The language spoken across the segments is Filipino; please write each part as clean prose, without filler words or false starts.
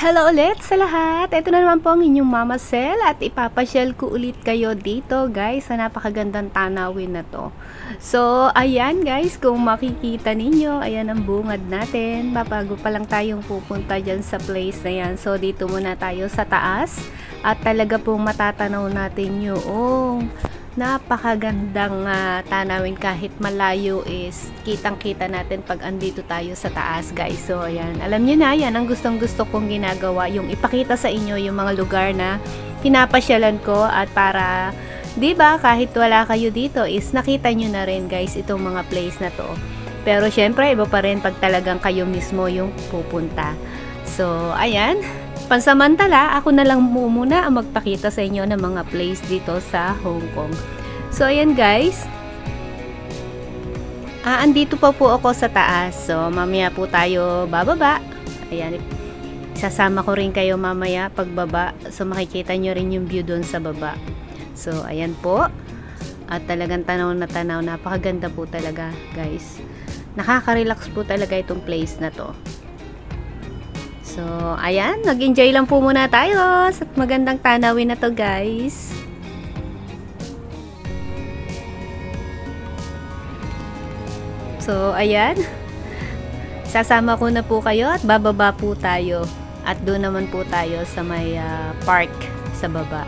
Hello ulit sa lahat! Ito na naman po ang inyong Mama Sel at ipapasyal ko ulit kayo dito guys sa napakagandang tanawin na to. So, ayan guys, kung makikita ninyo, ayan ang bungad natin. Bago pa lang tayong pupunta dyan sa place na yan. So, dito muna tayo sa taas at talaga pong matatanaw natin yung napakagandang tanawin kahit malayo is kitang-kita natin pag andito tayo sa taas guys. So ayan, alam niyo na yan ang gustong-gusto kong ginagawa, yung ipakita sa inyo yung mga lugar na pinapasyalan ko at para 'di ba kahit wala kayo dito is nakita niyo na rin guys itong mga place na to. Pero syempre iba pa rin pag talagang kayo mismo yung pupunta. So ayan, pansamantala, ako na lang muna ang magpakita sa inyo ng mga place dito sa Hong Kong. So, ayan guys. Andito pa po ako sa taas. So, mamaya po tayo bababa. Ayan, sasama ko rin kayo mamaya pagbaba. So, makikita nyo rin yung view doon sa baba. So, ayan po. At talagang tanaw na tanaw. Napakaganda po talaga guys. Nakaka-relax po talaga itong place na to. So, ayan, nag-enjoy lang po muna tayo sa magandang tanawin na to guys. So, ayan, sasama ko na po kayo at bababa po tayo. At doon naman po tayo sa may park sa baba.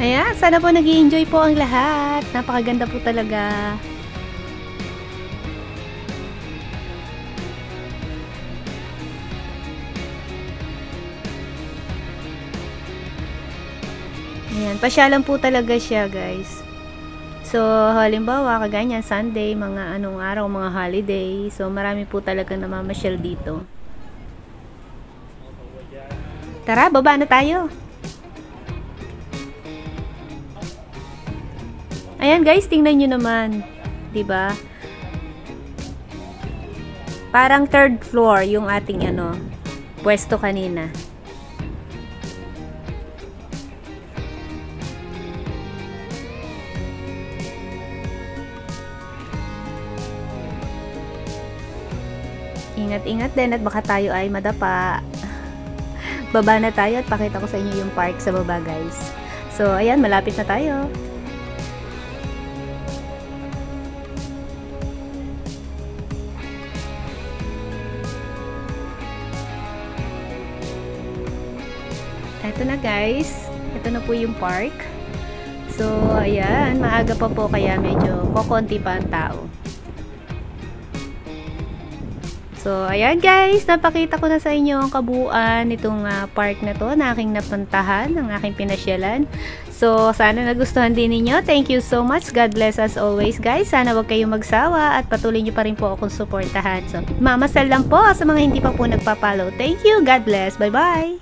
Ayan, sana po nag-i-enjoy po ang lahat. Napakaganda po talaga. Ayan, pasyalan po talaga siya guys. So, halimbawa, kaganyan, Sunday, mga anong araw, mga holiday. So, marami po talaga namamasyal dito. Tara, baba na tayo. Ayan guys, tingnan nyo naman, 'di ba? Parang third floor yung ating pwesto kanina. Ingat-ingat din at baka tayo ay madapa. Baba na tayo at pakita ko sa inyo yung park sa baba guys. So, ayan, malapit na tayo. Ito na guys, ito na po yung park. So, ayan, maaga pa po kaya medyo kokonti pa ang tao. So, ayan guys, napakita ko na sa inyo ang kabuuan nitong park na to na aking napuntahan, ang aking pinasyalan. So, sana nagustuhan din ninyo. Thank you so much. God bless as always guys. Sana wag kayong magsawa at patuloy nyo pa rin po akong suportahan. So, Mama Sel lang po sa mga hindi pa po nagpa-follow. Thank you. God bless. Bye-bye.